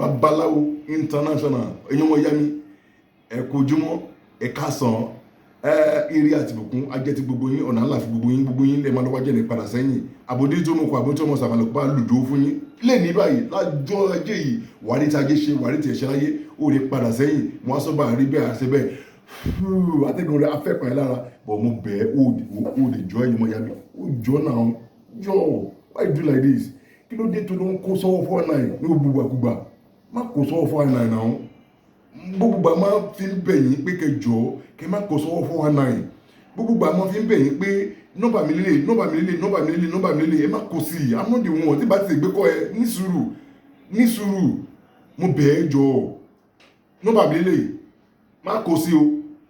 Babalawo International ẹ̀yin ọmọ ìyá mi ẹ kú ojúmọ́ ẹ káàsán ire àti ìbùkún ajẹ́ ti gbogbo yín ọ̀nà àlàáfíà gbogbo yín lè máa lọ́wọ́ jẹ́ ní padà sẹ́yìn àbòdí tó mọ̀ kọ́ àbótí ọmọ sàmàlùkọ́ bá lùdó fún yín lè ní báyìí lájọ́ ajé yìí wàrí tí ajé ṣe wàrí tí ẹ̀ṣẹ̀ láyé ó lè padà sẹ́yìn wọ́n á sọ bá rí bẹ́ẹ̀ àṣẹ bẹ́ẹ̀ atẹ́gùn rẹ̀ afẹ́kàn ẹ̀ lára bọ̀ mo bẹ̀ ẹ́ ó lè jọ ẹ̀yin ọmọ ìyá mi ó jọ náà jọ why you do like this kí ló dé tó ló ń kó sọ́wọ́ 419 ní gbogbo àkùgbà má kó sọ́wọ́ 419 náà gbogbo gbà máa fi ń bẹ̀ yín pé kẹjọ kẹ má kó sọ́wọ́ 419 gbogbo gbà máa fi ń bẹ̀ yín pé nọ́mbà mi lélẹ̀ ẹ má kó sí i I'm not the one tí bá ti gbé kọ́ ẹ ní sùúrù mo bẹ̀ ẹ́ jọ nọ́mbà mi lélẹ̀ má kó sí o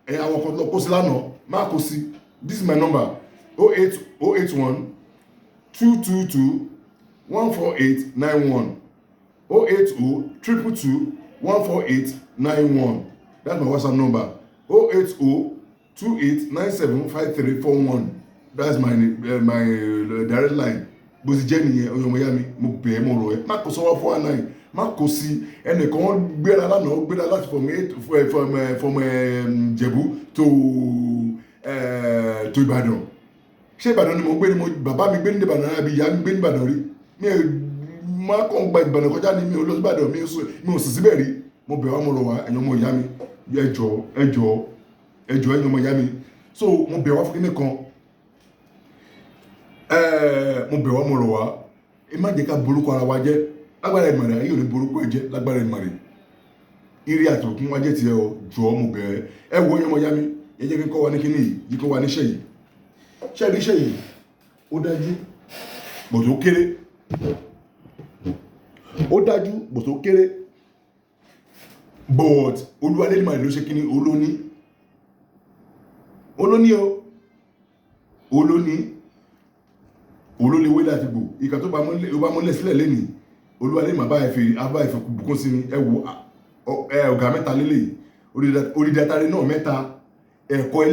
ẹ àwọn kan lọ kó sí lánàá má kó sí this is my number 081 222 14891 080 222 14891. That's my WhatsApp number. 080 28975341. That's my direct line. Bó ti jẹ́ nìyẹn ọyọmọ ya mi mo bẹ̀ ẹ́ mo rọ̀ ẹ́ má kó sọ́wọ́ 419 má kó sí ẹnìkan gbéra lánàá gbéra láti from Jẹ̀bú to Ìbàdàn. Ṣé Ìbàdàn ni mo gbé ni bàbá mi gbé ní Ìbàdàn àbí ìyá mi gbé ní Ìbàdàn rí mi má kàn gba Ìbàdàn kọjá ní mi ò lọ sí Ìbàdàn mi ò sì síbẹ̀ rí mo bẹ̀ wá mo rọ̀ wá ẹ̀yin ọmọ ìyá mi ẹ jọ̀ọ́ ẹ̀yin ọmọ ìyá mi so mo bẹ̀ wá fún kíní kan mo bẹ̀ wá mo rọ̀ wá ẹ má jẹ́ ká borúkọ ara wa jẹ́ lágbára ìmọ̀ràn ayé ò ní borúkọ ẹ jẹ́ lágbára ìmọ̀ràn ire àti òkun wájẹ́ tiẹ̀ ọ jọ̀ọ́ mo bẹ̀ ẹ wo ẹ̀yin ọmọ ìyá mi ẹ jẹ́ kí n kọ́ wa ní kíní yìí kọ́ wa níṣẹ́ yìí iṣẹ́ yìí ó dájú bọ̀tò kéré but olúwalé ní màá ló ṣe kíní olóní wé láti gbò ìkà tó bá mọ́lẹ̀ sílẹ̀ lẹ́nìí olúwalé màá bá ẹ̀fẹ̀ bùkún sí ni ẹ wo ọ̀gá mẹ́ta lélẹ̀ orídàtàrí náà mẹ́ta ẹ̀kọ́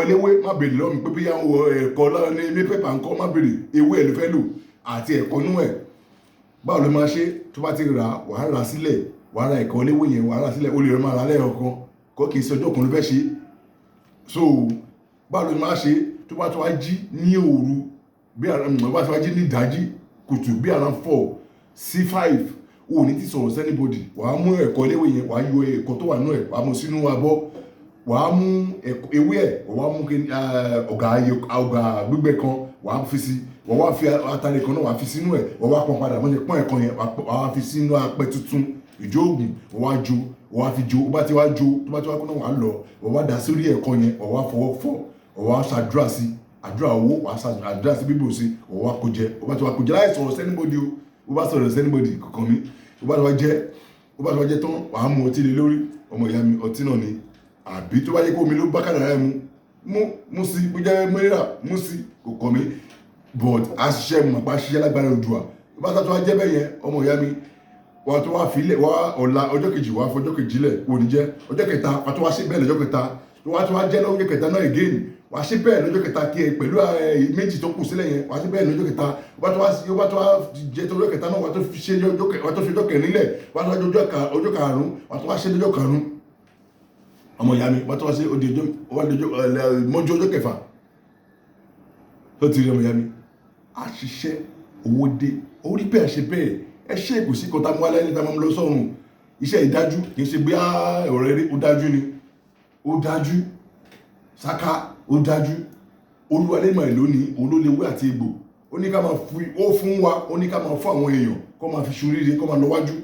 eléwé má bèrè lọ́mí pé bíyà ẹ̀kọ́ ní pépà ńkọ́ má bèrè ewé ẹ̀ ló fẹ́ lò àti ẹ̀kọ́ nú ẹ̀ báwo ló máa ṣe tó bá ti rà wàá rà sílẹ̀ wàá ra ẹ̀kọ́ eléwé yẹn wàá rà sílẹ̀ ó lè rẹ máa rà lẹ́ẹ̀kan kọ́ kì í ṣe ọjọ́ kan ló fẹ́ ṣe so báwo ló máa ṣe tó bá tó wá jí ní òru bí bá tó wá jí ní ìdájí kùtù bí around 4 sí 5 ò ní ti sọ̀rọ̀ sẹ́nibodì wàá mú ẹ̀kọ́ eléwé yẹn wàá yọ ẹ̀kọ́ tó wà nú ẹ̀ wàá mú sínú abọ́ wàá mú ewé ẹ̀ wàá mú ọ̀gá gbígbẹ kan wàá fi sí wàá wá fi atare kan náà wàá fi sínú ẹ̀ wàá wá pọn padà wọ́n ṣe pọ́n ẹ̀kan yẹn wàá fi sínú apẹ tuntun ìjó ògùn wàá jó wàá fi jó tó bá ti wá kó náà wàá lọ wàá wá dà sórí ẹ̀kan yẹn wàá wá fọwọ́ fọ́ wàá wá ṣàdúrà sí àdúrà owó wàá ṣàdúrà sí bíbò sí wàá wá kó jẹ wàá bá ti wá kó jẹ láì sọ̀rọ̀ sẹ́nibodì o wàá bá sọ̀rọ̀ sẹ́nibodì kankan mi wàá bá ti wá jẹ tán wàá mú ọtí lé lórí ọmọ ìyá mi ọtí náà ni àbí tó bá yẹ kó omi ló bá kàdà rẹ mú sí bó jẹ́ mẹ́rà mú sí kò kọ́ mi but àṣìṣe mọ̀pá ṣiṣẹ́ lágbára Oòduà tó bá tó wá jẹ́ bẹ́ẹ̀ yẹn ọmọ ìyá mi wà tó wá filẹ̀ wá ọ̀la ọjọ́ kejì wá fọjọ́ kejì lẹ̀ kò ní jẹ́ ọjọ́ kẹta wà tó wá sí bẹ́ẹ̀ lọ́jọ́ kẹta tó wá jẹ́ lọ́jọ́ kẹta náà again wà sí bẹ́ẹ̀ lọ́jọ́ kẹta kí ẹ pẹ̀lú méjì tó kù sílẹ̀ yẹn wà sí bẹ́ẹ̀ lọ́jọ́ kẹta wà tó wá jẹ́ tó lọ́jọ́ kẹta náà wà tó fi ṣe ọjọ́ kẹrin lẹ̀ wà tó wá ọjọ́ karùn-ún wà tó wá ṣe lọ́jọ́ karùn-ún ọmọ ìyá mi wọ́n tó wá sí mọ́jú ọjọ́ kẹfà tó ti rí ọmọ ìyá mi àṣìṣe owó dé orí bẹ́ẹ̀ ṣe bẹ́ẹ̀ ẹ ṣe kò sí kọta mú alẹ́ níta máa ń lọ sọ́run iṣẹ́ ìdájú kì í ṣe bí ọ̀rẹ́ rí ó dájú ni ó dájú sáká ó dájú olúwalé mọ̀ lónìí olólewé àti egbò ó ní ká máa fún wa ó ní ká máa fún àwọn èèyàn kó máa fi ṣoríire kó máa lọ wájú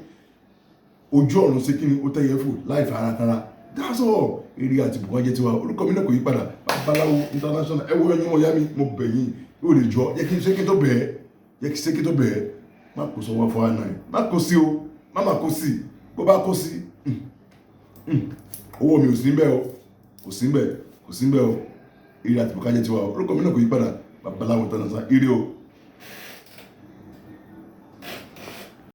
ojú ọ̀run sí kíni ó tẹ́yẹ fò láì faratara that's all eré àti bùkún jẹ́ tiwa orúkọ mi náà kò yí padà Babalawo International ẹ wo ẹyin ọmọ ìyá mi mo bẹ̀ yín yóò lè jọ yẹ kí ṣékí tó bẹ̀ẹ́ má kó sọ wọ́n fọ́ àná ẹ̀ má kó sí o má má kó sí bó bá kó sí owó mi ò sí níbẹ̀ o kò sí níbẹ̀ o eré àti bùkún jẹ́ tiwa orúkọ mi náà kò yí padà Babalawo International eré o.